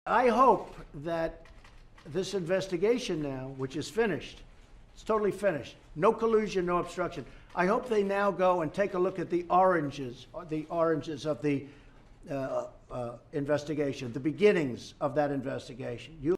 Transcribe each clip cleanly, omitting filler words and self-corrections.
I hope that this investigation now, which is finished, it's totally finished, no collusion, no obstruction. I hope they now go and take a look at the oranges of the investigation, the beginnings of that investigation.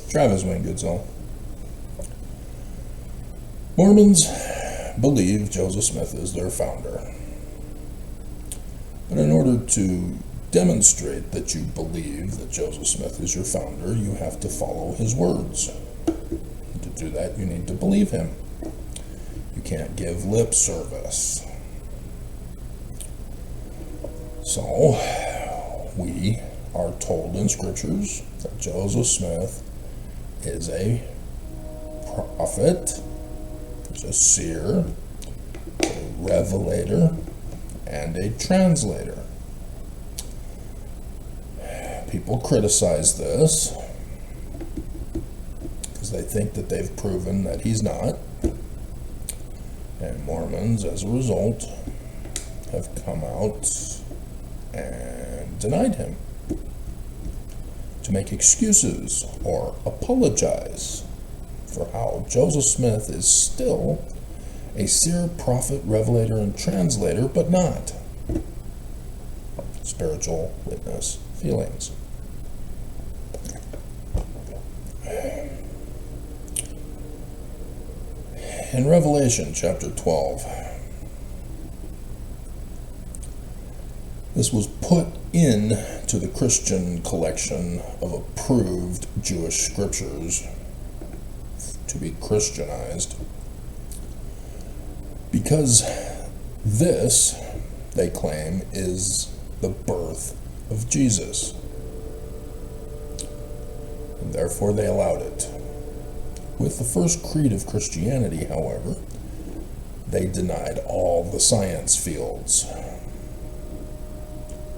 Travis Wayne Goodsall. Mormons believe Joseph Smith is their founder. But in order to demonstrate that you believe that Joseph Smith is your founder, you have to follow his words. To do that, you need to believe him. You can't give lip service. So, we are told in scriptures that Joseph Smith is a prophet, is a seer, a revelator, and a translator. People criticize this because they think that they've proven that he's not. And Mormons, as a result, have come out and denied him, to make excuses or apologize for how Joseph Smith is still a seer, prophet, revelator, and translator, but not spiritual witness feelings. In Revelation chapter 12, this was put into the Christian collection of approved Jewish scriptures to be Christianized, because this, they claim, is the birth of Jesus. And therefore they allowed it. With the first creed of Christianity, however, they denied all the science fields.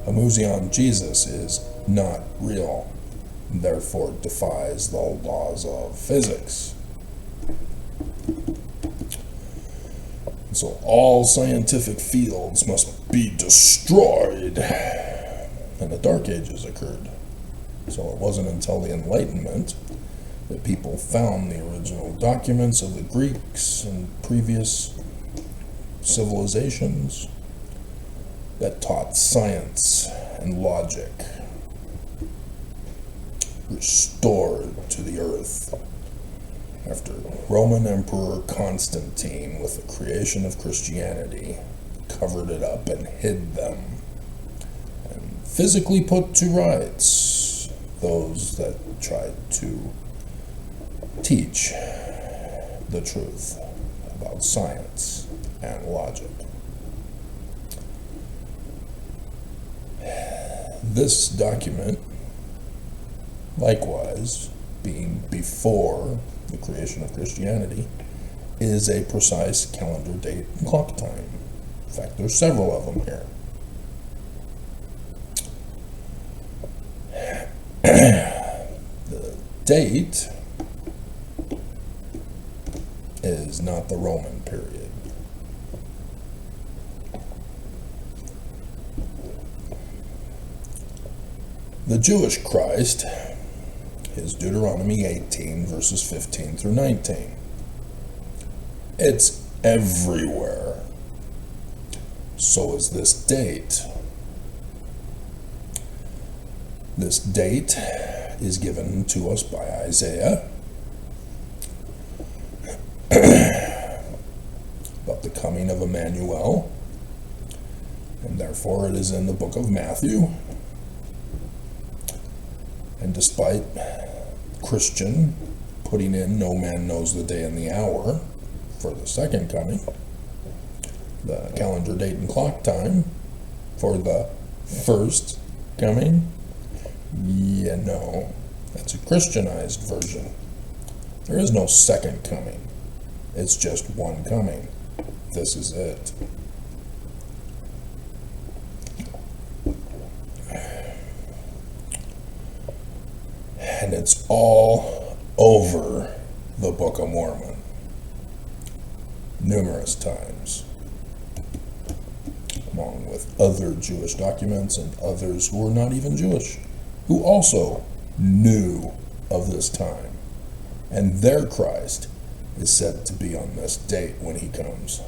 A museon Jesus is not real, and therefore defies the laws of physics. And so all scientific fields must be destroyed, and the Dark Ages occurred. So it wasn't until the Enlightenment that people found the original documents of the Greeks and previous civilizations that taught science and logic, restored to the earth after Roman Emperor Constantine, with the creation of Christianity, covered it up and hid them, and physically put to rights those that tried to teach the truth about science and logic. This document, likewise, being before the creation of Christianity, is a precise calendar date and clock time. In fact, there's several of them here. The date is not the Roman period. The Jewish Christ is Deuteronomy 18, verses 15 through 19. It's everywhere. So is this date. This date is given to us by Isaiah about the coming of Emmanuel, and therefore it is in the book of Matthew. And despite Christian putting in "no man knows the day and the hour" for the second coming, the calendar date and clock time for the first coming, no, that's a Christianized version. There is no second coming. It's just one coming. This is it. And it's all over the Book of Mormon numerous times, along with other Jewish documents and others who were not even Jewish, who also knew of this time. And their Christ is said to be on this date when he comes.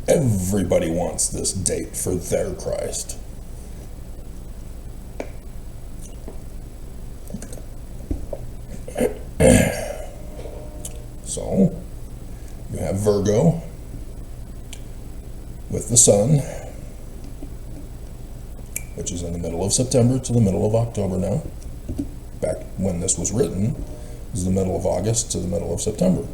Everybody wants this date for their Christ. So, you have Virgo with the sun, which is in the middle of September to the middle of October now. Back when this was written, it was the middle of August to the middle of September.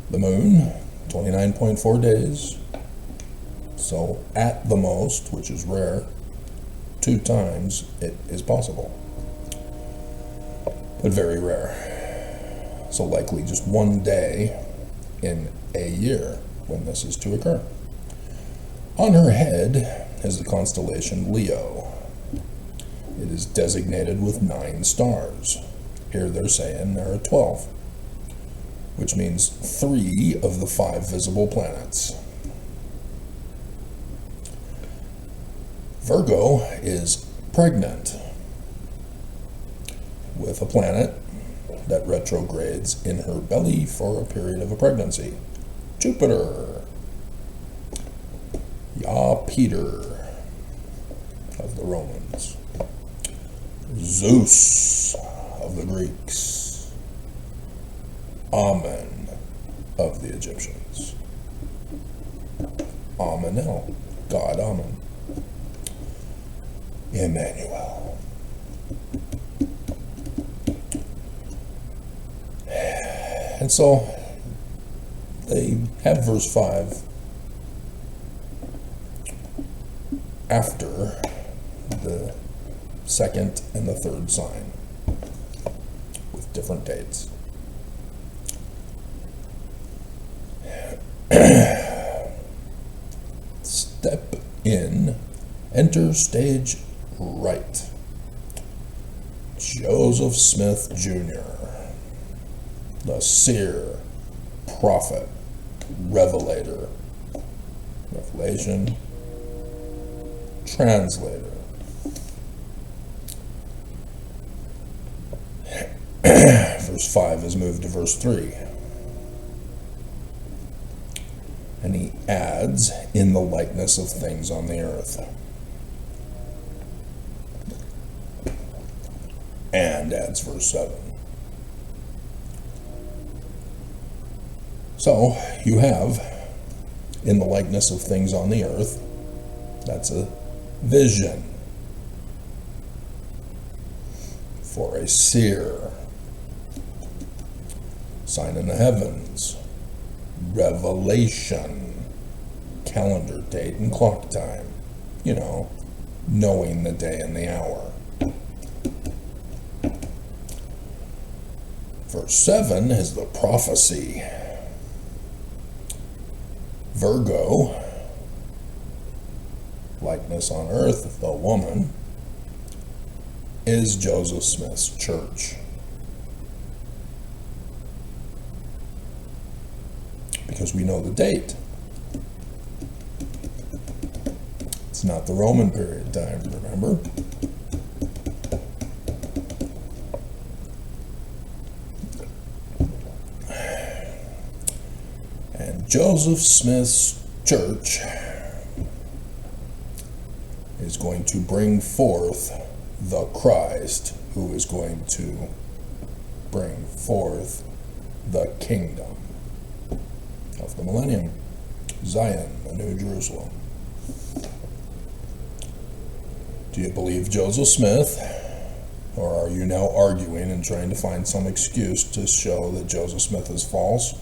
The moon, 29.4 days, So at the most, which is rare, 2 times it is possible, but very rare. So likely just 1 day in a year when this is to occur. On her head is the constellation Leo. It is designated with 9 stars. Here they're saying there are 12, which means 3 of the 5 visible planets. Virgo is pregnant with a planet that retrogrades in her belly for a period of a pregnancy. Jupiter. Peter of the Romans. Zeus of the Greeks. Amen of the Egyptians. Amenel, God Amen. Emmanuel. And so they have verse 5 after the 2nd and the 3rd sign with different dates. Step in, enter stage right. Joseph Smith Jr., the seer, prophet, revelator, revelation, translator. Verse 5 is moved to verse 3. And he adds, in the likeness of things on the earth. And adds verse 7. So, you have, in the likeness of things on the earth, that's a vision for a seer. Sign in the heavens, revelation, calendar date and clock time, you know, knowing the day and the hour. Verse 7 is the prophecy. Virgo, likeness on earth, the woman, is Joseph Smith's church. Because we know the date. It's not the Roman period time, remember? And Joseph Smith's church is going to bring forth the Christ, who is going to bring forth the kingdom of the millennium, Zion, the New Jerusalem. Do you believe Joseph Smith, or are you now arguing and trying to find some excuse to show that Joseph Smith is false?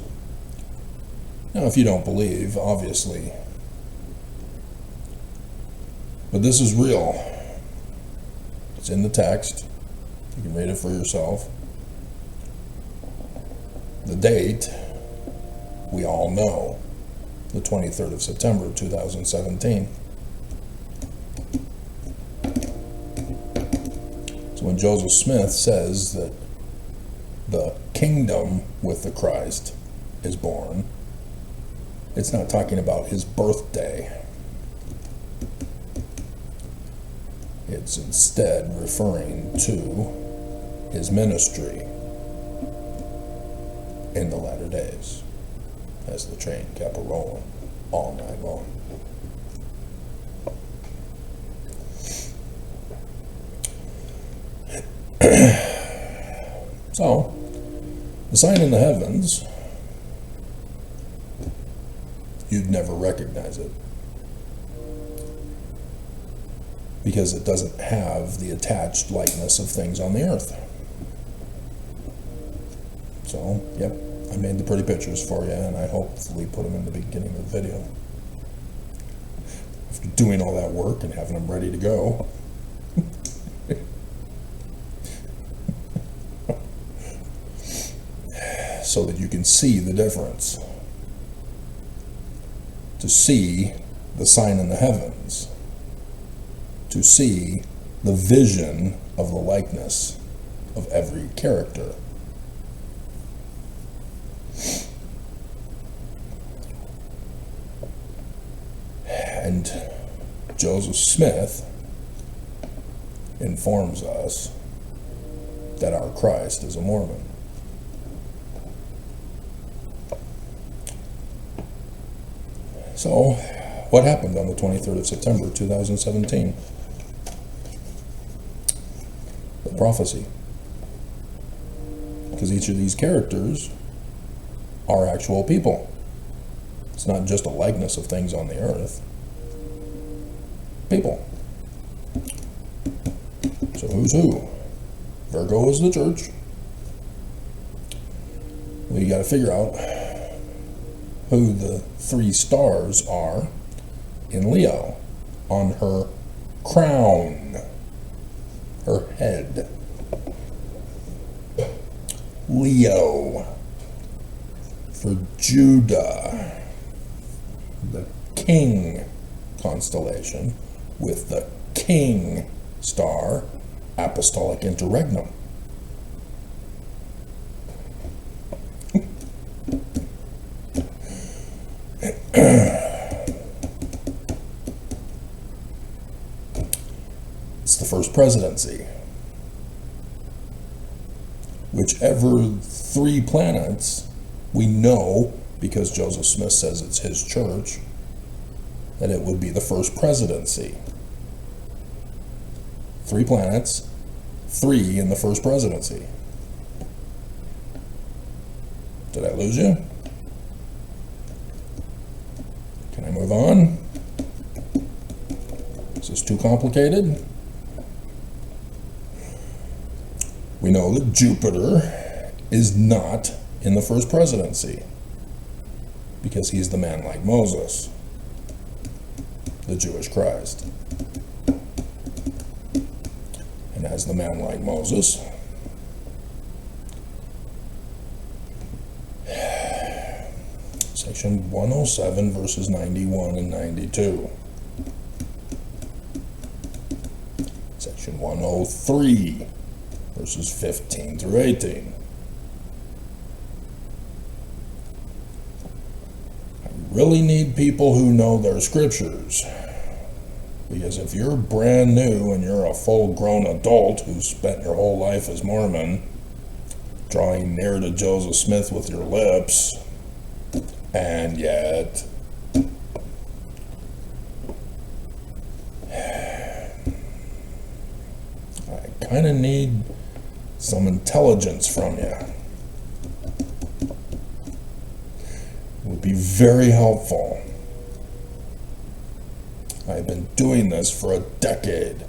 Now, if you don't believe, obviously, but this is real. It's in the text. You can read it for yourself. The date, we all know, the 23rd of September, 2017. So when Joseph Smith says that the kingdom with the Christ is born, it's not talking about his birthday. It's instead referring to his ministry in the latter days, as the train kept rolling all night long. So, the sign in the heavens, you'd never recognize it, because it doesn't have the attached likeness of things on the earth. So, yep, I made the pretty pictures for you, and I hopefully put them in the beginning of the video. doing all that work and having them ready to go. So that you can see the difference. To see the sign in the heavens. To see the vision of the likeness of every character. And Joseph Smith informs us that our Christ is a Mormon. So, what happened on the 23rd of September, 2017? The prophecy. Because each of these characters are actual people. It's not just a likeness of things on the earth. People. So who's who? Virgo is the church. Well, you got to figure out who the 3 stars are in Leo on her crown, her head. Leo for Judah, the king constellation with the king star, apostolic interregnum. It's the first presidency. Whichever 3 planets we know, because Joseph Smith says it's his church, that it would be the first presidency. 3 planets, 3 in the first presidency. Did I lose you? Can I move on? Is this too complicated? We know that Jupiter is not in the first presidency because he's the man like Moses, the Jewish Christ. And as the man like Moses, section 107 verses 91 and 92. Section 103 verses 15 through 18. I really need people who know their scriptures. Because if you're brand new and you're a full-grown adult who spent your whole life as Mormon, drawing near to Joseph Smith with your lips, and yet I kind of need some intelligence from you. It would be very helpful. I've been doing this for a decade.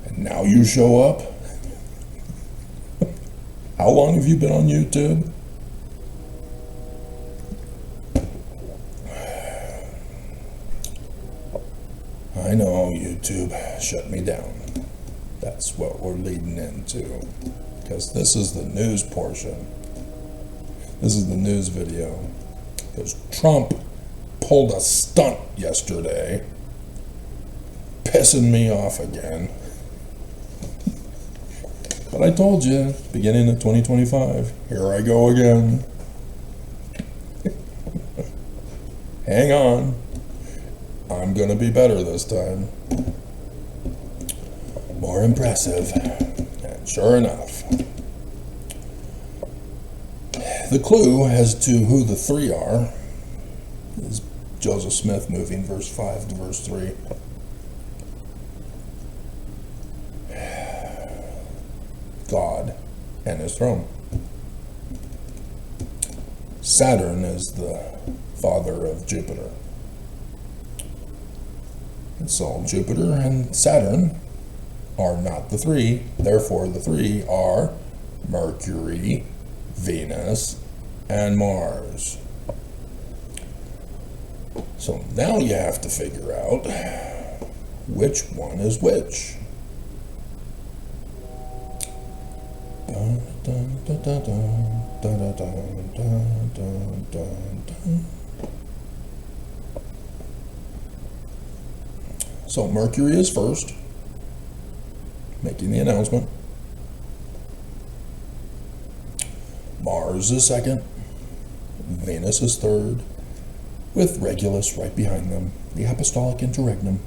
And now you show up? How long have you been on YouTube? I know YouTube shut me down. That's what we're leading into. Because this is the news portion. This is the news video. Because Trump pulled a stunt yesterday, pissing me off again. But I told you, beginning of 2025, here I go again. Hang on. I'm gonna be better this time. More impressive. And sure enough, the clue as to who the 3 are is Joseph Smith moving verse 5 to verse 3. God and his throne. Saturn is the father of Jupiter. And so Jupiter and Saturn are not the 3, therefore the 3 are Mercury, Venus, and Mars. So now you have to figure out which one is which. Dun, dun, dun, dun, dun, dun, dun, dun, dun, dun, dun. So Mercury is first, making the announcement. Mars is second. Venus is third, with Regulus right behind them, the apostolic interregnum.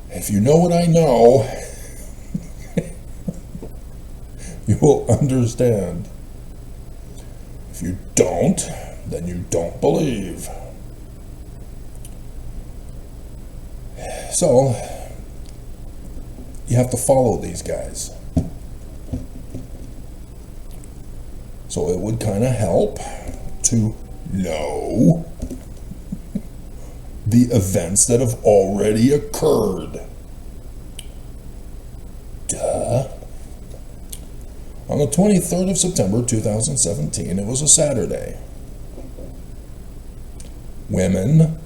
If you know what I know, you will understand. If you don't, then you don't believe. So, you have to follow these guys. So it would kind of help to know the events that have already occurred. Duh. On the 23rd of September 2017, it was a Saturday. Women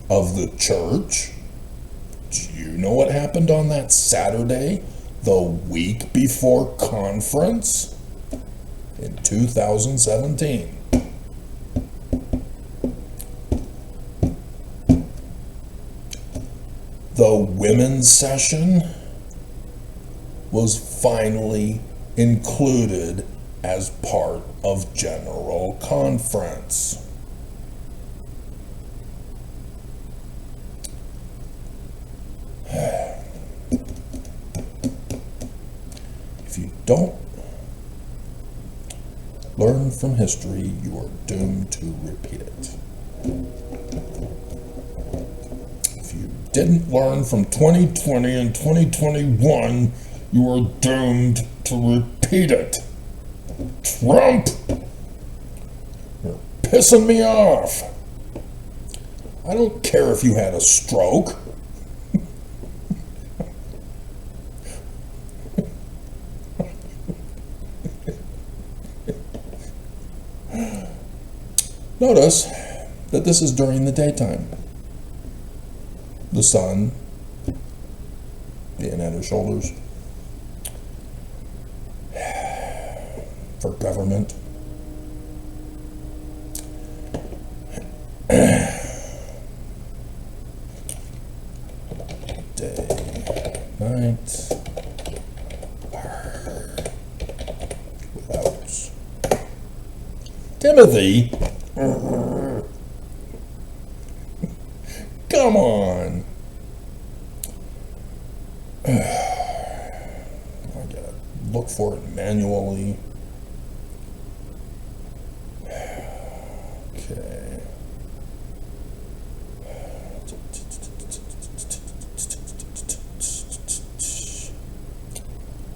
of the church, do you know what happened on that Saturday, the week before conference? In 2017. The women's session was finally included as part of General Conference. If you don't learn from history, you are doomed to repeat it. If you didn't learn from 2020 and 2021, you are doomed to repeat it. Trump! You're pissing me off. I don't care if you had a stroke. Notice that this is during the daytime. The sun being at her shoulders. For government. Day, night. Without. Timothy. Come on. I gotta look for it manually. Okay.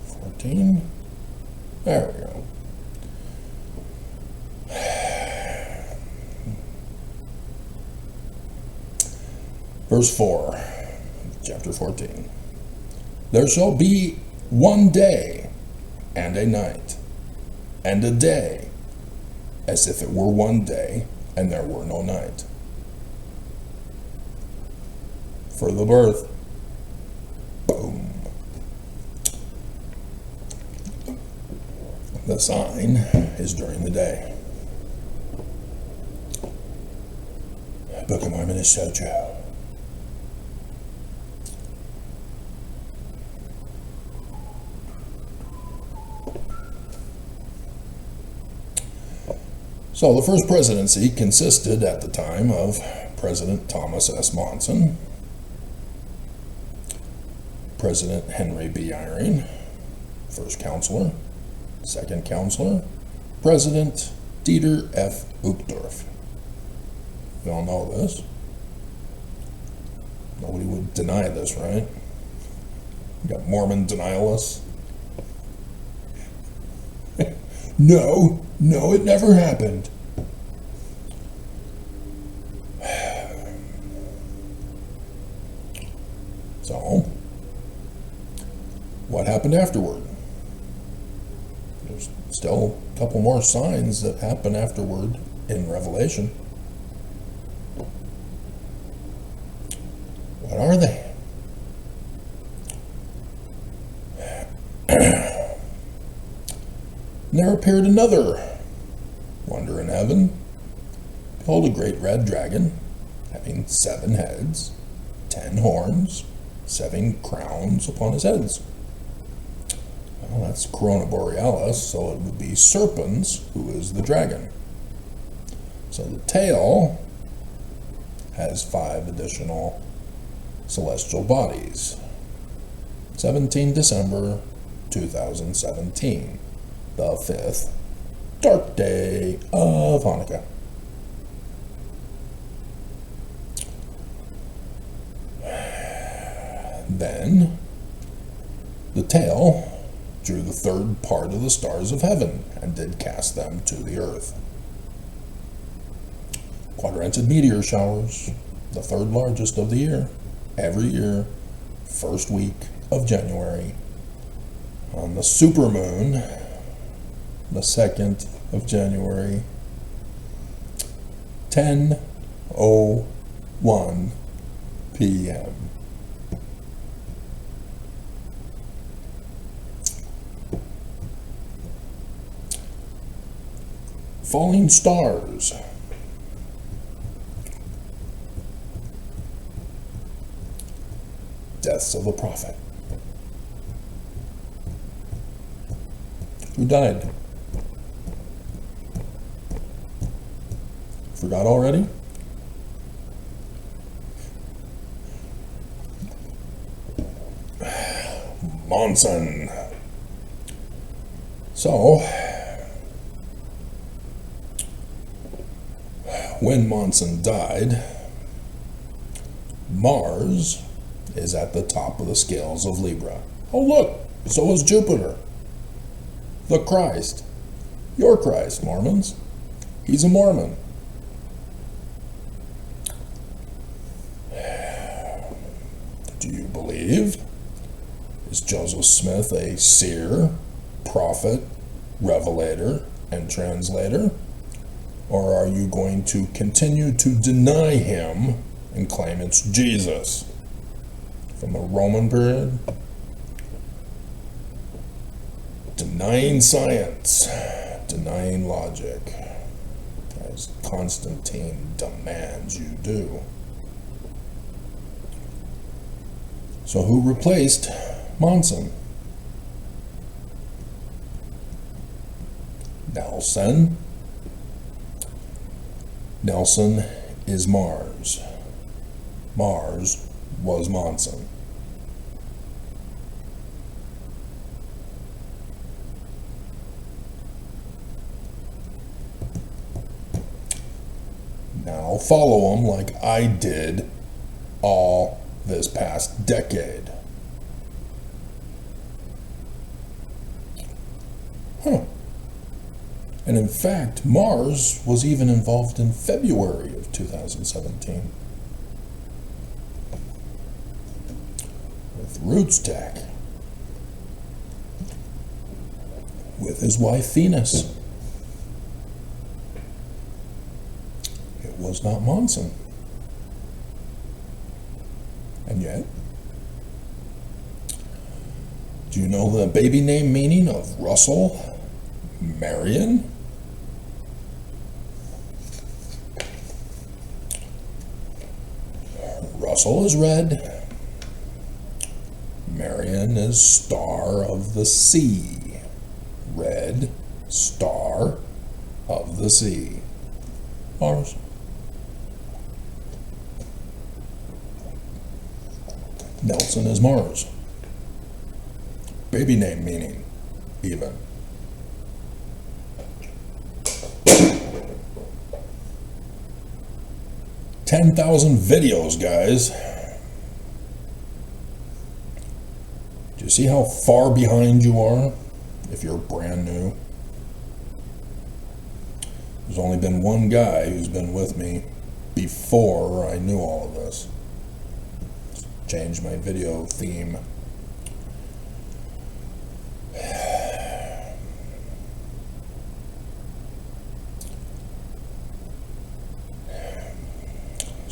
14. There we go. Verse 4, chapter 14. There shall be one day, and a night, and a day, as if it were one day, and there were no night. For the birth. Boom. The sign is during the day. Book of Mormon is Sojo. So the first presidency consisted at the time of President Thomas S. Monson, President Henry B. Eyring, first counselor, second counselor, President Dieter F. Uchtdorf. You all know this. Nobody would deny this, right? You got Mormon denialists. No, it never happened. So, what happened afterward? Still a couple more signs that happen afterward in Revelation. What are they? And there appeared another wonder in heaven. Behold, a great red dragon, having 7 heads, 10 horns, 7 crowns upon his heads. Well, that's Corona Borealis, so it would be Serpens, who is the dragon. So the tail has 5 additional celestial bodies. 17 December 2017, the 5th dark day of Hanukkah. Then the tail drew the 3rd part of the stars of heaven and did cast them to the earth. Quadranted meteor showers, the 3rd largest of the year, every year, 1st week of January. On the supermoon, the 2nd of January, 10:01 p.m. Falling stars. Deaths of the prophet. Who died? Forgot already? Monson. So, when Monson died, Mars is at the top of the scales of Libra. Oh look, so is Jupiter. The Christ. Your Christ, Mormons. He's a Mormon. Do you believe? Is Joseph Smith a seer, prophet, revelator, and translator? Or are you going to continue to deny him and claim it's Jesus? From the Roman period? Denying science, denying logic, as Constantine demands you do. So who replaced Monson? Nelson. Nelson is Mars. Mars was Monson. Now follow them like I did all this past decade. And in fact, Mars was even involved in February of 2017 with Roots Tech, with his wife Venus. It was not Monson. And yet, do you know the baby name meaning of Russell Marion? Russell is red. Marion is star of the sea. Red star of the sea. Mars. Nelson is Mars. Baby name meaning, even. $10,000 videos, guys. Do you see how far behind you are if you're brand new? There's only been one guy who's been with me before I knew all of this. Changed my video theme.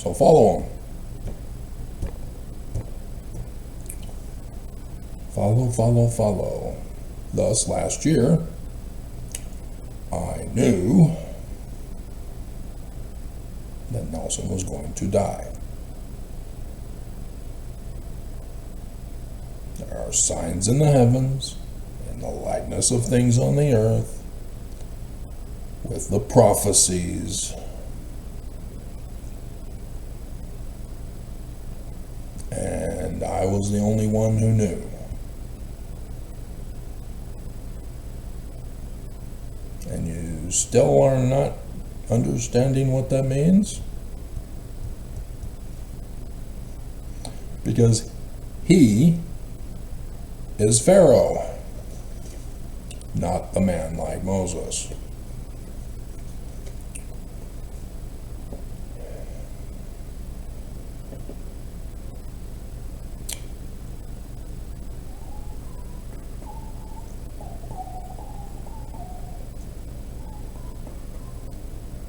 So follow him. Follow, follow, follow. Thus, last year, I knew that Nelson was going to die. There are signs in the heavens, in the likeness of things on the earth, with the prophecies. And I was the only one who knew. And you still are not understanding what that means? Because he is Pharaoh, not the man like Moses.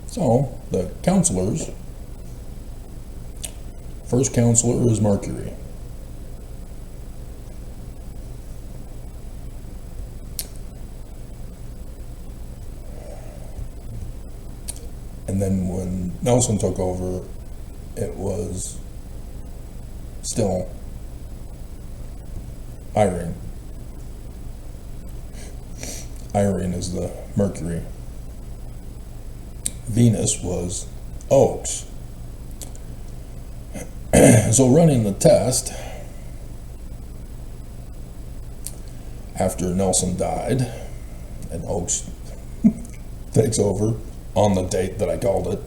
So, the counselors, first counselor is Mercury. And then when Nelson took over, it was still Irene. Irene is the Mercury. Venus was Oaks. So running the test, after Nelson died, and Oaks takes over on the date that I called it.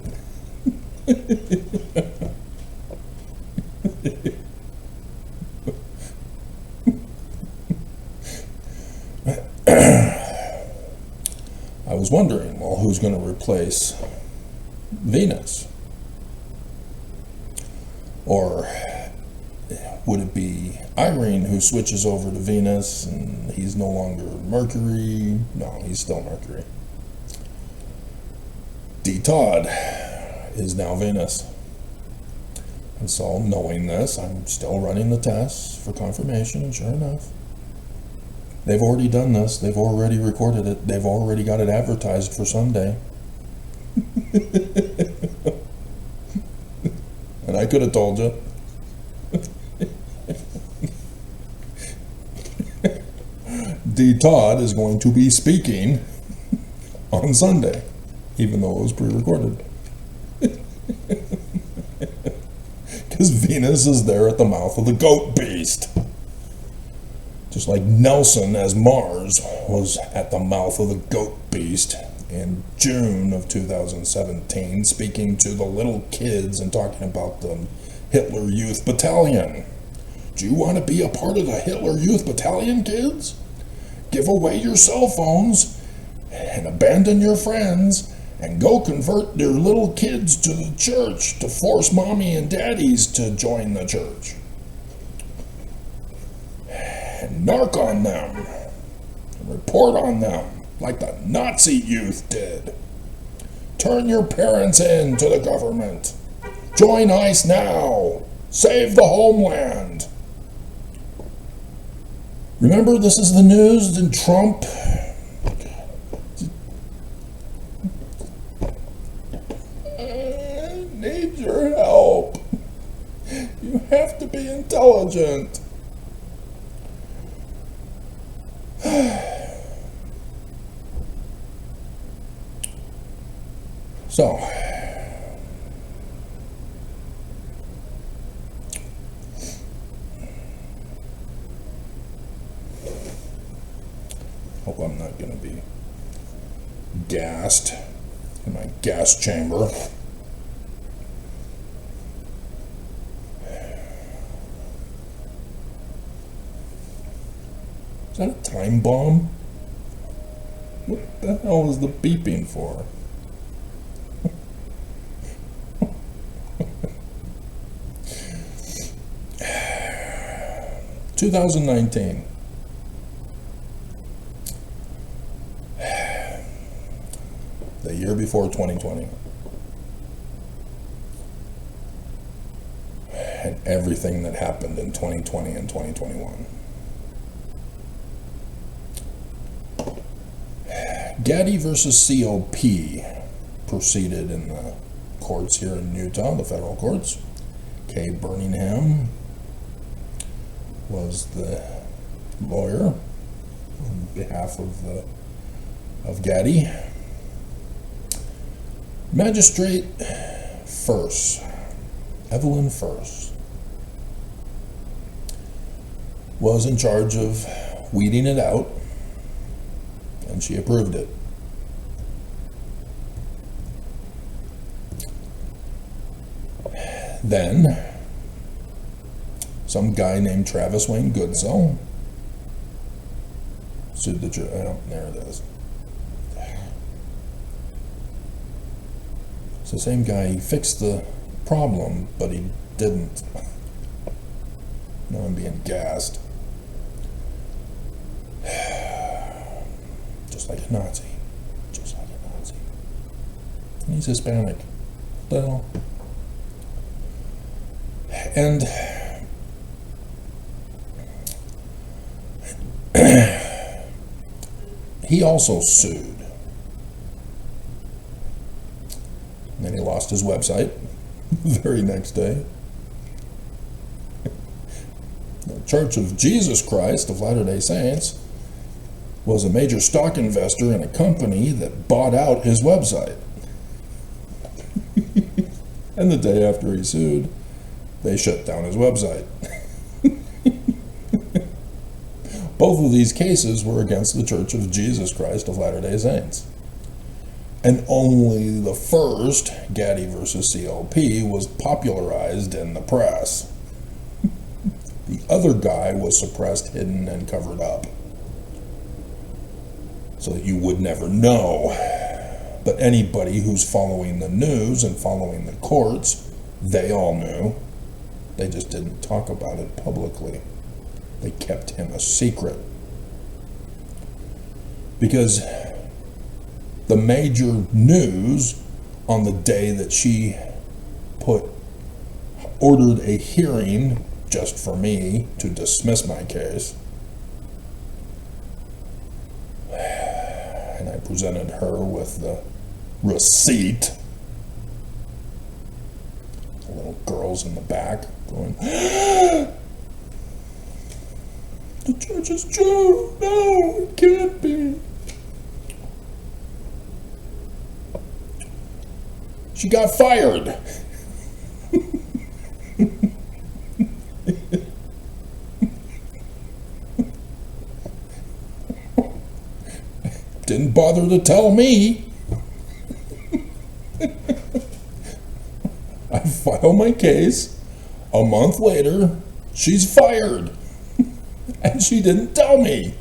I was wondering, well, who's going to replace Venus? Or would it be Irene who switches over to Venus and he's no longer Mercury? No, he's still Mercury. D. Todd is now Venus. And so, knowing this, I'm still running the tests for confirmation, and sure enough, they've already done this. They've already recorded it. They've already got it advertised for Sunday. And I could have told you. D. Todd is going to be speaking on Sunday, even though it was pre-recorded. Because Venus is there at the mouth of the goat beast. Just like Nelson as Mars was at the mouth of the goat beast in June of 2017, speaking to the little kids and talking about the Hitler Youth Battalion. Do you want to be a part of the Hitler Youth Battalion, kids? Give away your cell phones and abandon your friends and go convert your little kids to the church to force mommy and daddies to join the church. And narc on them and report on them like the Nazi youth did. Turn your parents in to the government. Join ICE now. Save the homeland. Remember, this is the news and Trump. I need your help. You have to be intelligent. So, hope I'm not going to be gassed in my gas chamber. Is that a time bomb? What the hell is the beeping for? 2019. The year before 2020. and everything that happened in 2020 and 2021. Gaddy versus COP proceeded in the courts here in Utah, the federal courts. Kay Birmingham was the lawyer on behalf of Gaddy. Magistrate First, Evelyn First, was in charge of weeding it out, and she approved it. Then, some guy named Travis Wayne Goodsell sued the church. Oh, there it is. It's the same guy. He fixed the problem, but he didn't. Now I'm being gassed. Just like a Nazi. Just like a Nazi. And he's Hispanic. The hell? And he also sued. And then he lost his website the very next day. The Church of Jesus Christ of Latter-day Saints was a major stock investor in a company that bought out his website. And the day after he sued, they shut down his website. Both of these cases were against the Church of Jesus Christ of Latter-day Saints. And only the first, Gaddy versus COP, was popularized in the press. The other guy was suppressed, hidden, and covered up, so that you would never know. But anybody who's following the news and following the courts, they all knew. They just didn't talk about it publicly. They kept him a secret. Because the major news on the day that she ordered a hearing just for me to dismiss my case, and I presented her with the receipt. The little girls in the back going, the church is true. No, it can't be. She got fired. Didn't bother to tell me. I filed my case. A month later, she's fired. And she didn't tell me.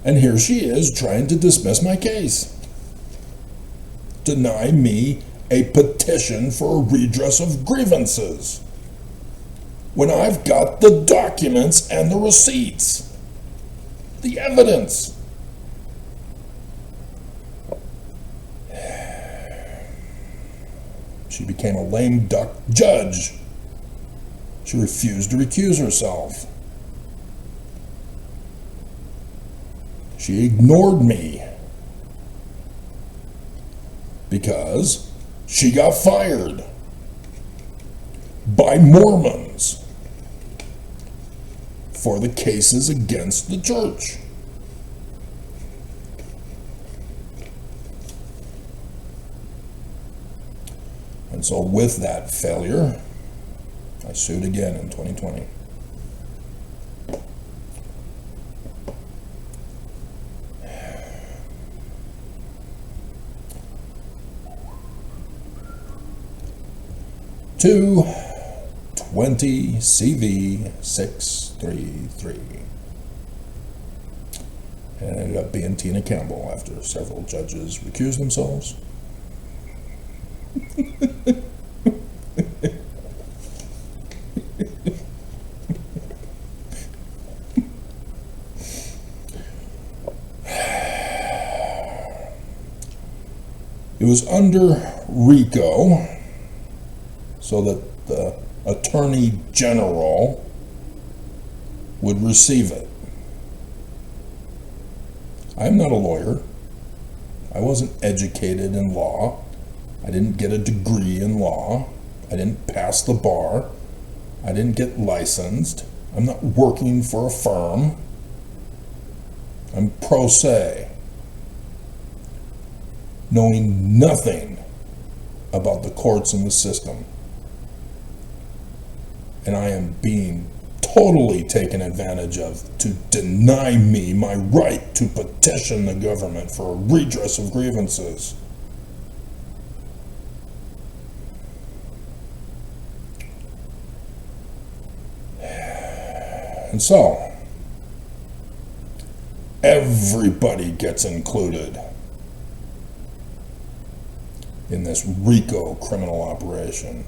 And here she is trying to dismiss my case. Deny me a petition for a redress of grievances when I've got the documents and the receipts, the evidence. She became a lame duck judge. She refused to recuse herself. She ignored me because she got fired by Mormons for the cases against the church. And so with that failure, I sued again in 2020. To 20 CV 633. And it ended up being Tina Campbell after several judges recused themselves. It was under RICO, so that the Attorney General would receive it. I'm not a lawyer. I wasn't educated in law. I didn't get a degree in law. I didn't pass the bar. I didn't get licensed. I'm not working for a firm. I'm pro se, knowing nothing about the courts and the system. And I am being totally taken advantage of to deny me my right to petition the government for a redress of grievances. And so, everybody gets included in this RICO criminal operation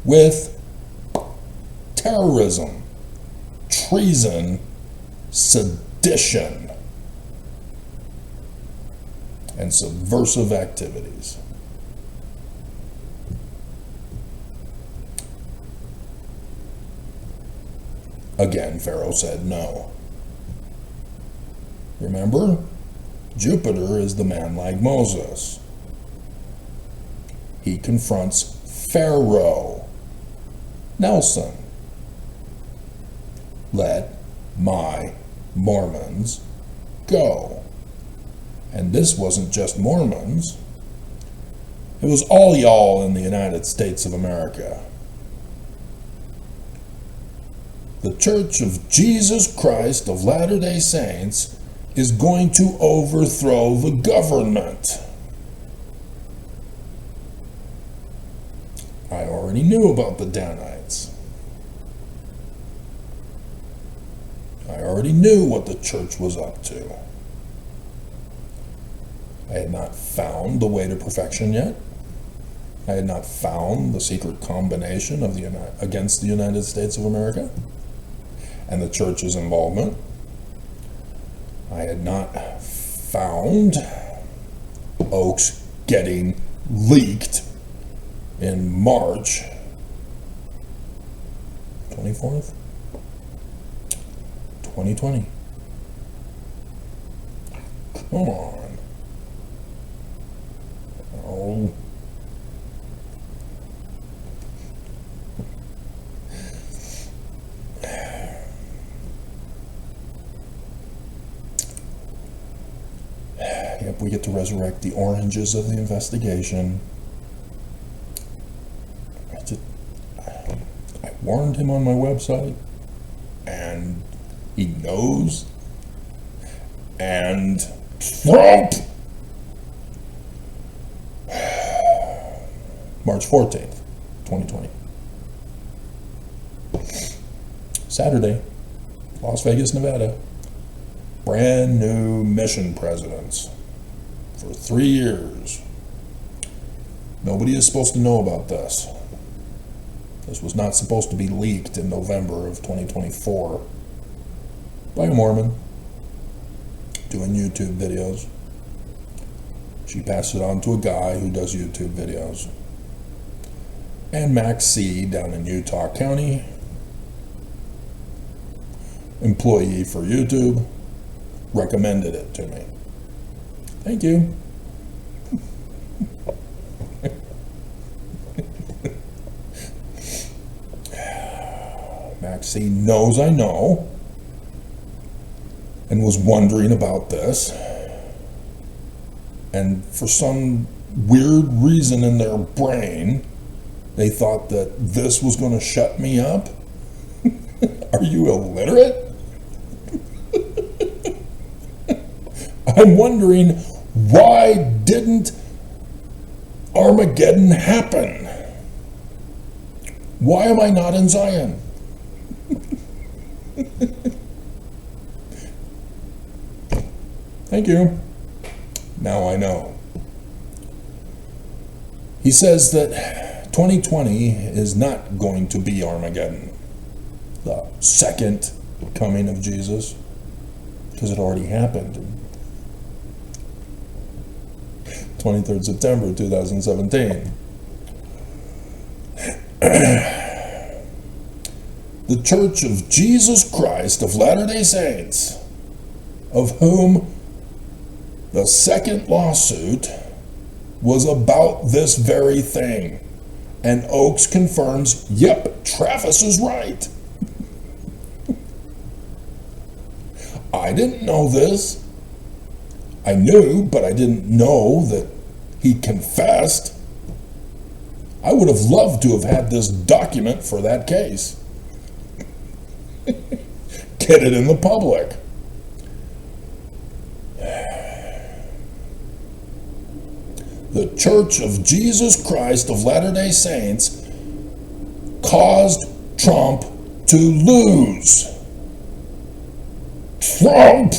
with terrorism, treason, sedition, and subversive activities. Again, Pharaoh said no. Remember, Jupiter is the man like Moses. He confronts Pharaoh. Nelson, let my Mormons go. And this wasn't just Mormons. It was all y'all in the United States of America. The Church of Jesus Christ of Latter-day Saints is going to overthrow the government. I already knew about the Danites. I already knew what the church was up to. I had not found the way to perfection yet. I had not found the secret combination of against the United States of America and the church's involvement. I had not found Oaks getting leaked in March 24th, 2020. Come on. Oh. Yep, we get to resurrect the oranges of the investigation. I warned him on my website, and he knows. And Trump! March 14th, 2020. Saturday, Las Vegas, Nevada. Brand new mission presidents for 3 years. Nobody is supposed to know about this. This was not supposed to be leaked in November of 2024 by a Mormon doing YouTube videos. She passed it on to a guy who does YouTube videos. And Max C. down in Utah County, employee for YouTube, recommended it to me. Thank you. Maxie knows I know and was wondering about this, and for some weird reason in their brain they thought that this was going to shut me up. Are you illiterate? I'm wondering, why didn't Armageddon happen? Why am I not in Zion? Thank you. Now I know. He says that 2020 is not going to be Armageddon, the second coming of Jesus, because it already happened. 23rd September 2017. the Church of Jesus Christ of Latter-day Saints, of whom the second lawsuit was about this very thing. And Oakes confirms, yep, Travis is right. I didn't know this. I knew, but I didn't know that he confessed. I would have loved to have had this document for that case. Get it in the public. The Church of Jesus Christ of Latter-day Saints caused Trump to lose. Trump!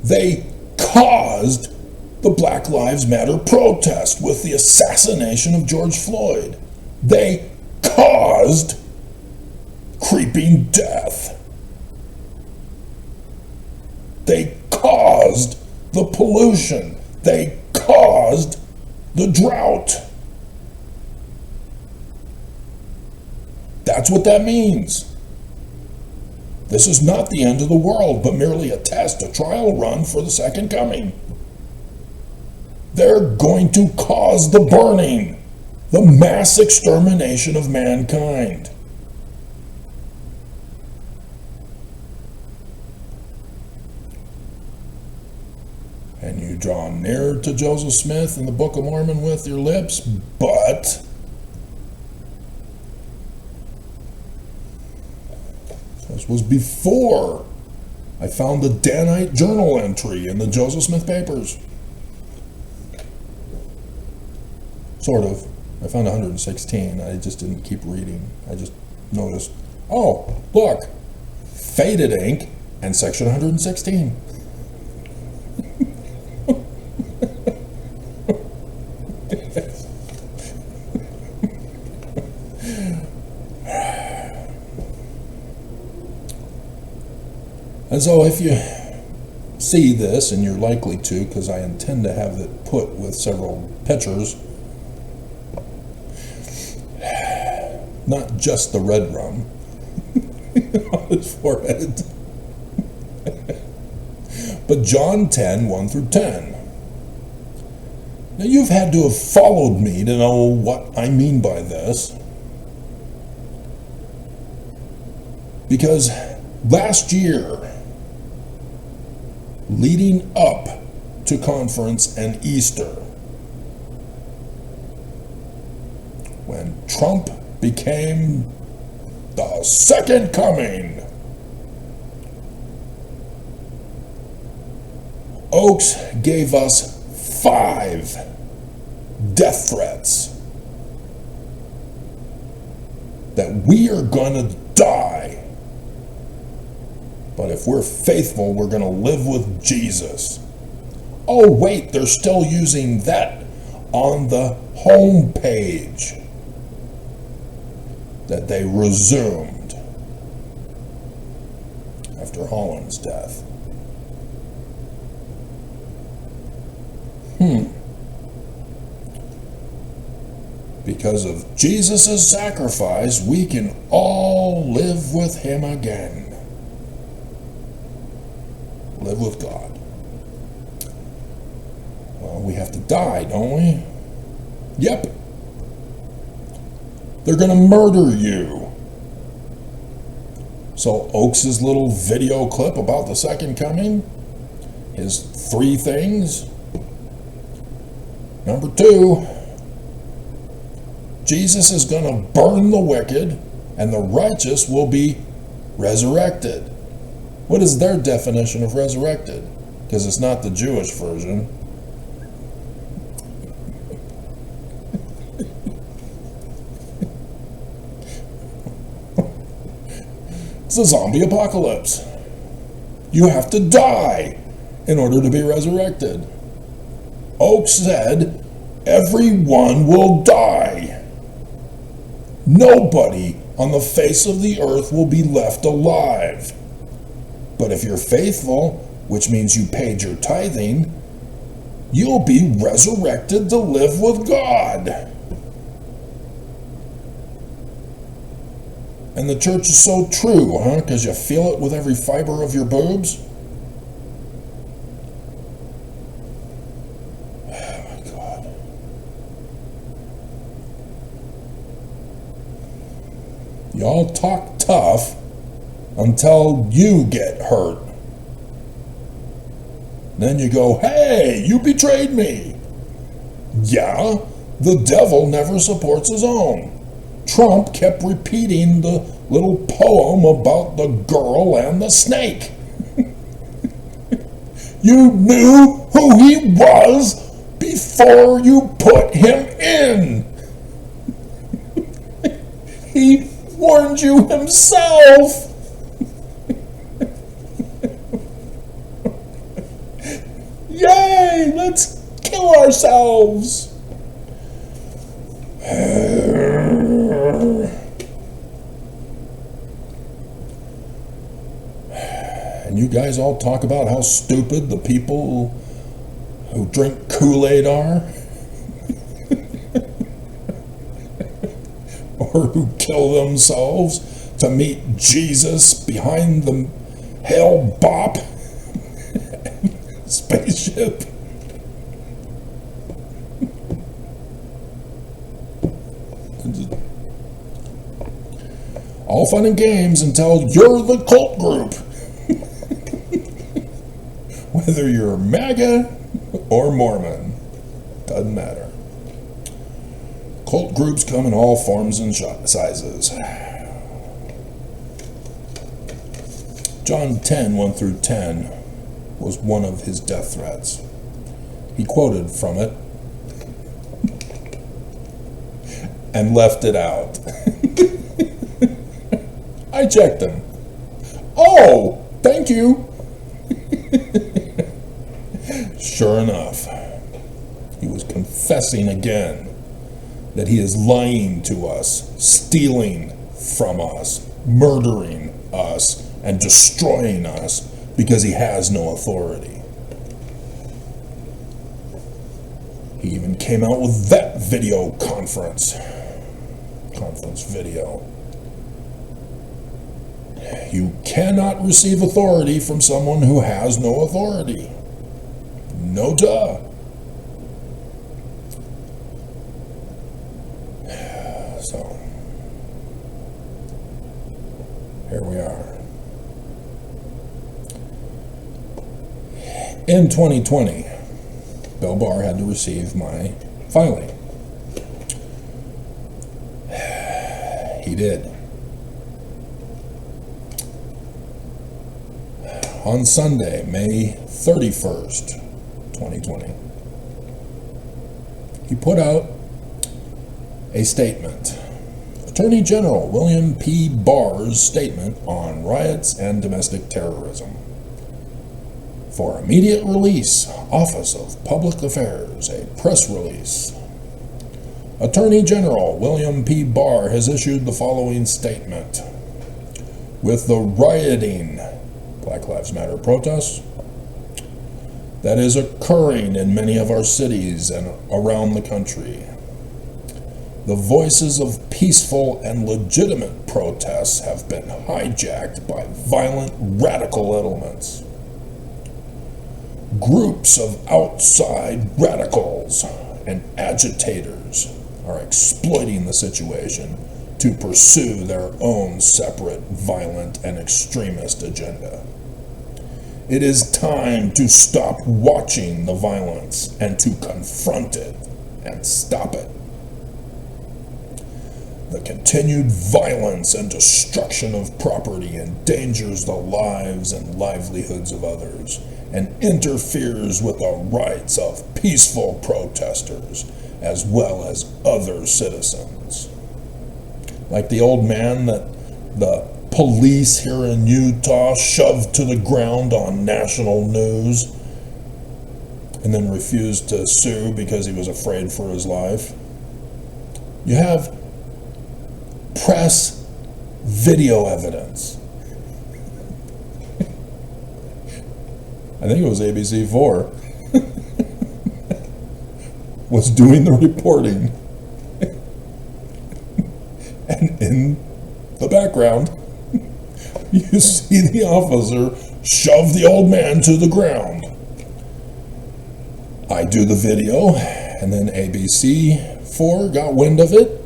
They caused the Black Lives Matter protest with the assassination of George Floyd. They caused creeping death. They caused the pollution. They caused the drought. That's what that means. This is not the end of the world, but merely a test, a trial run for the second coming. They're going to cause the burning, the mass extermination of mankind. And you draw near to Joseph Smith in the Book of Mormon with your lips, but this was before I found the Danite journal entry in the Joseph Smith papers. Sort of. I found 116. I just didn't keep reading. I just noticed, oh, look, faded ink and section 116. And so if you see this, and you're likely to, because I intend to have it put with several pictures, not just the red rum on his forehead, but John 10, 1 through 10. Now you've had to have followed me to know what I mean by this, because last year, leading up to conference and Easter, when Trump became the second coming, Oakes gave us 5 death threats that we are going to die. But if we're faithful, we're going to live with Jesus. Oh, wait, they're still using that on the home page that they resumed after Holland's death. Because of Jesus' sacrifice, we can all live with him again. Live with God. Well, we have to die, don't we? Yep. They're going to murder you. So Oakes' little video clip about the second coming, his 3 things. Number 2, Jesus is going to burn the wicked and the righteous will be resurrected. What is their definition of resurrected? Because it's not the Jewish version. It's a zombie apocalypse. You have to die in order to be resurrected. Oakes said, everyone will die. Nobody on the face of the earth will be left alive. But if you're faithful, which means you paid your tithing, you'll be resurrected to live with God. And the church is so true, huh? Because you feel it with every fiber of your boobs? Oh, my God. Y'all talk tough until you get hurt. Then you go, hey, you betrayed me. Yeah, the devil never supports his own. Trump kept repeating the little poem about the girl and the snake. You knew who he was before you put him in. He warned you himself. Yay, let's kill ourselves. And you guys all talk about how stupid the people who drink Kool-Aid are, or who kill themselves to meet Jesus behind the Hale Bop spaceship. All fun and games until you're the cult group. Whether you're MAGA or Mormon, doesn't matter. Cult groups come in all forms and sizes. John 10, 1 through 10 was one of his death threats. He quoted from it and left it out. I checked him. Oh, thank you. Sure enough, he was confessing again that he is lying to us, stealing from us, murdering us, and destroying us because he has no authority. He even came out with that video conference video. You cannot receive authority from someone who has no authority. No duh. So, here we are. In 2020, Bill Barr had to receive my filing. He did. On Sunday, May 31st, 2020, he put out a statement. Attorney General William P. Barr's statement on riots and domestic terrorism. For immediate release, Office of Public Affairs, a press release. Attorney General William P. Barr has issued the following statement. With the rioting, Black Lives Matter protests, that is occurring in many of our cities and around the country, the voices of peaceful and legitimate protests have been hijacked by violent radical elements. Groups of outside radicals and agitators are exploiting the situation to pursue their own separate, violent, and extremist agenda. It is time to stop watching the violence and to confront it and stop it. The continued violence and destruction of property endangers the lives and livelihoods of others and interferes with the rights of peaceful protesters as well as other citizens. Like the old man that the police here in Utah shoved to the ground on national news and then refused to sue because he was afraid for his life. You have press video evidence. I think it was ABC4 was doing the reporting. And in the background, you see the officer shove the old man to the ground. I do the video, and then ABC4 got wind of it.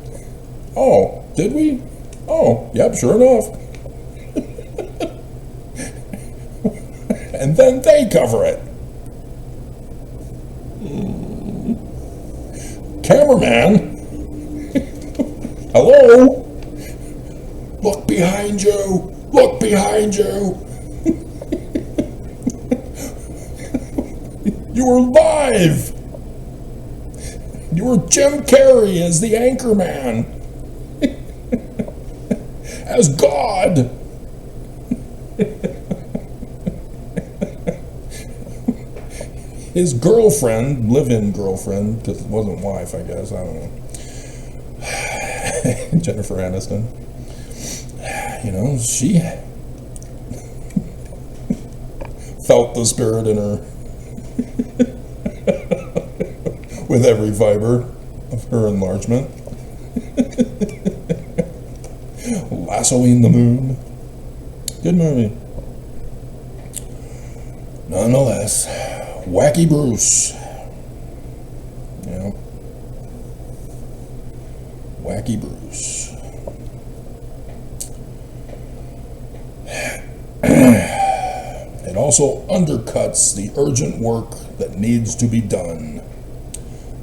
Oh, did we? Oh, yep, sure enough. And then they cover it. Cameraman, hello? Look behind you. Look behind you. You were live. You were Jim Carrey as the anchor man. As God. His girlfriend, live-in girlfriend, because it wasn't wife, I guess, I don't know. Jennifer Aniston. You know, she felt the spirit in her with every fiber of her enlargement. Lassoing the moon. Good movie. Nonetheless, Wacky Bruce. You know, Wacky Bruce. It also undercuts the urgent work that needs to be done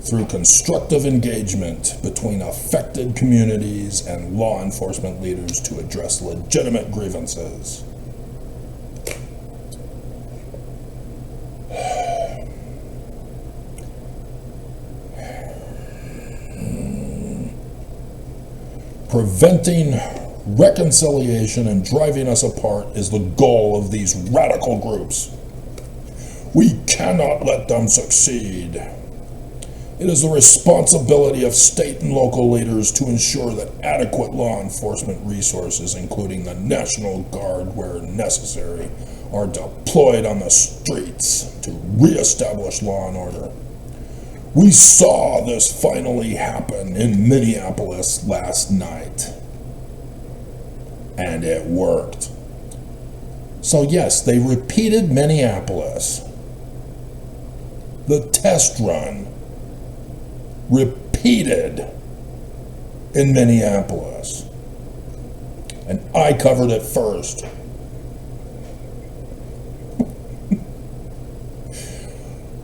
through constructive engagement between affected communities and law enforcement leaders to address legitimate grievances. Preventing reconciliation and driving us apart is the goal of these radical groups. We cannot let them succeed. It is the responsibility of state and local leaders to ensure that adequate law enforcement resources, including the National Guard where necessary, are deployed on the streets to reestablish law and order. We saw this finally happen in Minneapolis last night. And it worked. So yes, they repeated Minneapolis. The test run repeated in Minneapolis. And I covered it first.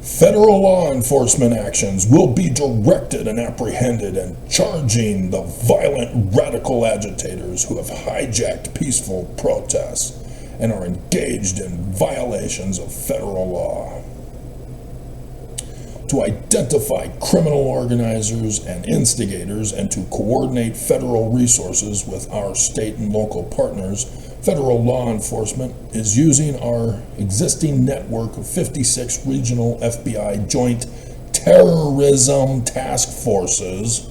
Federal law enforcement actions will be directed and apprehended and charging the violent radical agitators who have hijacked peaceful protests and are engaged in violations of federal law. To identify criminal organizers and instigators and to coordinate federal resources with our state and local partners, federal law enforcement is using our existing network of 56 regional FBI joint terrorism task forces.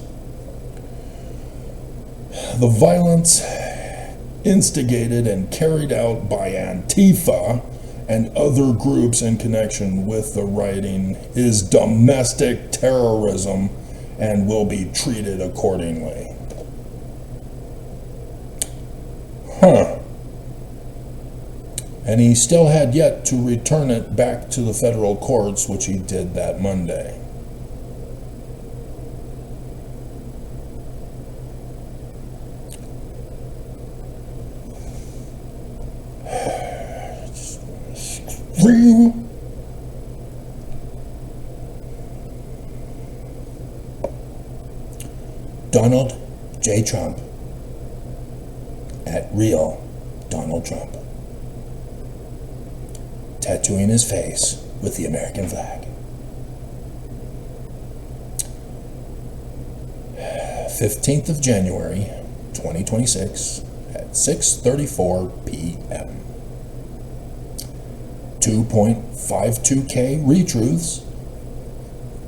The violence instigated and carried out by Antifa and other groups in connection with the rioting is domestic terrorism and will be treated accordingly. And he still had yet to return it back to the federal courts, which he did that Monday. Scream. Donald J. Trump at real Donald Trump, tattooing his face with the American flag. 15th of January, 2026 at 6:34 p.m. 2.52K retruths,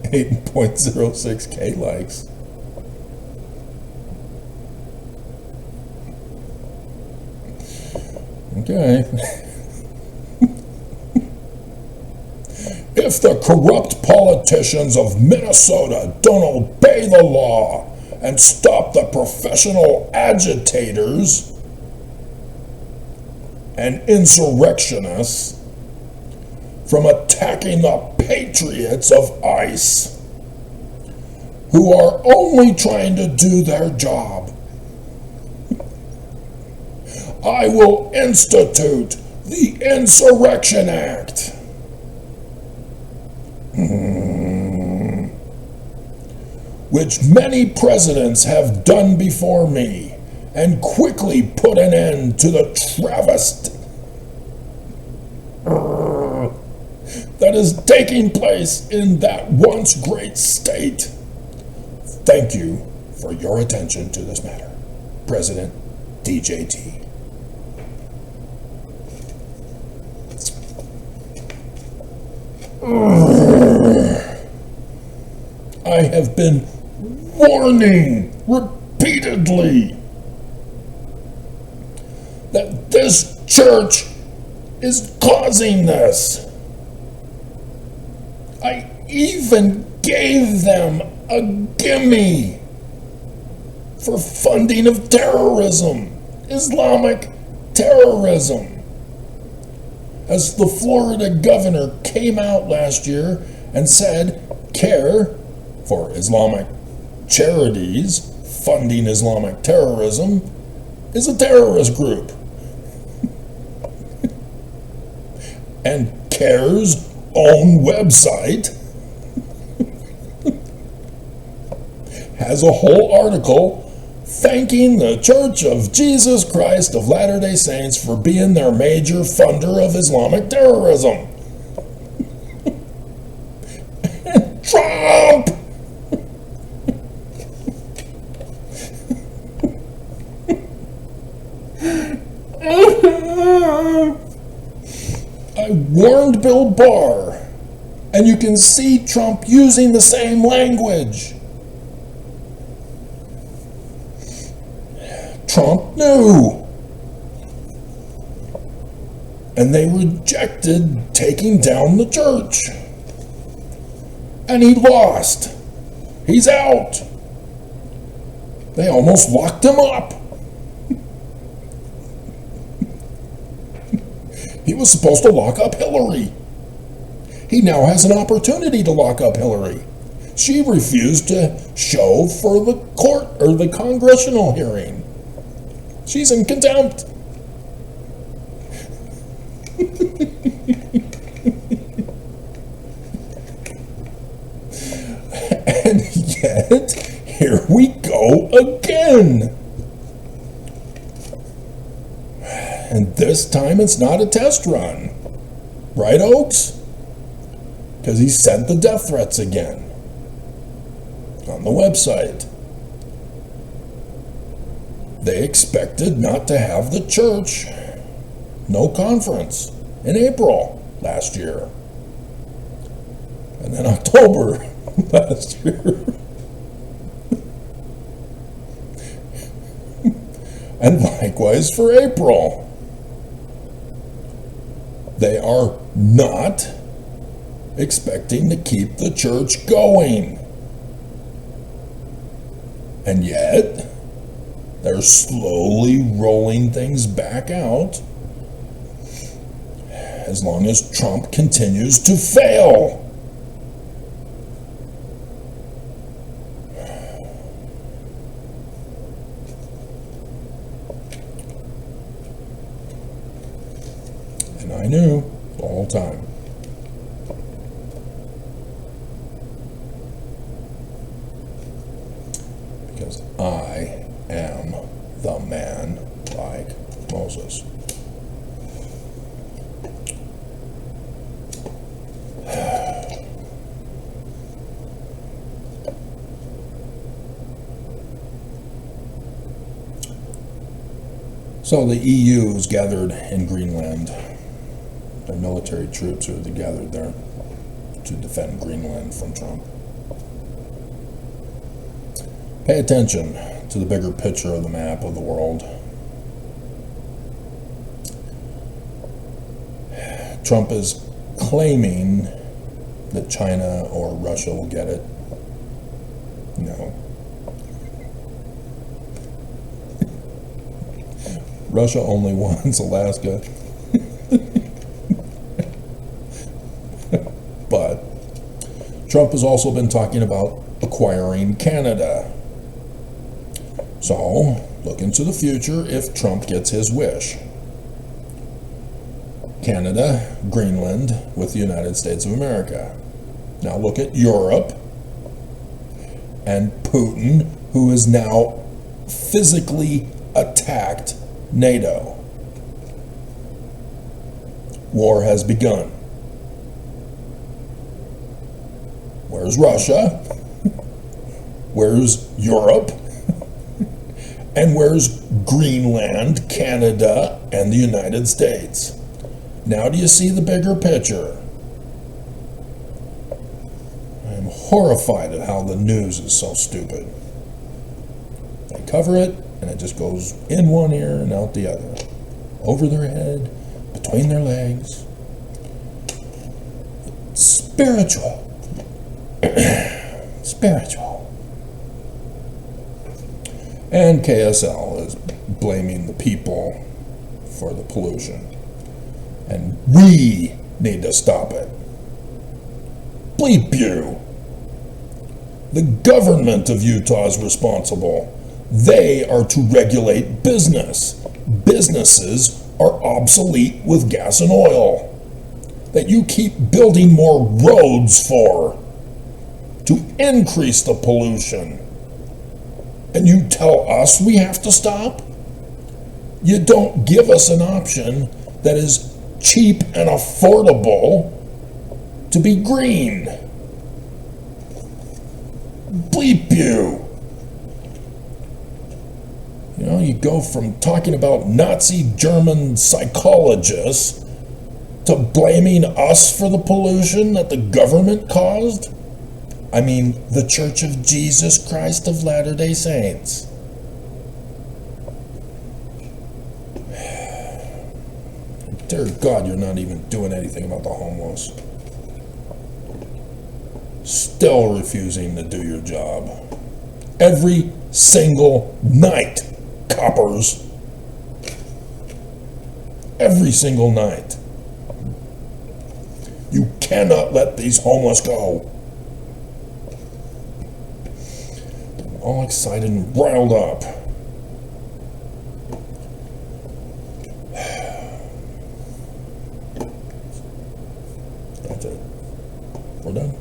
8.06K likes. Okay. If the corrupt politicians of Minnesota don't obey the law and stop the professional agitators, and insurrectionists from attacking the patriots of ICE, who are only trying to do their job. I will institute the Insurrection Act. Which many presidents have done before me, and quickly put an end to the travesty that is taking place in that once great state. Thank you for your attention to this matter. President DJT. I have been warning repeatedly that this church is causing this. I even gave them a gimme for funding of terrorism, Islamic terrorism. As the Florida governor came out last year and said, CARE for Islamic charities funding Islamic terrorism is a terrorist group. And CARE's own website has a whole article thanking the Church of Jesus Christ of Latter-day Saints for being their major funder of Islamic terrorism. Trump! I warned Bill Barr, and you can see Trump using the same language. Trump knew. And they rejected taking down the church. And he lost. He's out. They almost locked him up. He was supposed to lock up Hillary. He now has an opportunity to lock up Hillary. She refused to show for the court or the congressional hearing. She's in contempt. And yet, here we go again. And this time it's not a test run. Right, Oaks? Because he sent the death threats again on the website. They expected not to have the church, no conference, in April last year. And then October last year. And likewise for April. They are not expecting to keep the church going. And yet, they're slowly rolling things back out as long as Trump continues to fail. And I knew the whole time. Because I am the man like Moses. So the EU is gathered in Greenland. Their military troops are gathered there to defend Greenland from Trump. Pay attention to the bigger picture of the map of the world. Trump is claiming that China or Russia will get it. No. Russia only wants Alaska. Trump has also been talking about acquiring Canada. So, look into the future if Trump gets his wish. Canada, Greenland with the United States of America. Now look at Europe and Putin, who has now physically attacked NATO. War has begun. Where's Russia? Where's Europe? And where's Greenland, Canada, and the United States? Now do you see the bigger picture? I am horrified at how the news is so stupid. They cover it, and it just goes in one ear and out the other. Over their head, between their legs. Spiritual. Spiritual. And KSL is blaming the people for the pollution. And we need to stop it. Bleep you. The government of Utah is responsible. They are to regulate business. Businesses are obsolete with gas and oil that you keep building more roads for to increase the pollution. And you tell us we have to stop? You don't give us an option that is cheap and affordable to be green. Bleep you. You know, you go from talking about Nazi German psychologists to blaming us for the pollution that the government caused. I mean, the Church of Jesus Christ of Latter-day Saints. Dear God, you're not even doing anything about the homeless. Still refusing to do your job. Every single night, coppers. Every single night. You cannot let these homeless go. All excited and riled up. That's it. We're done.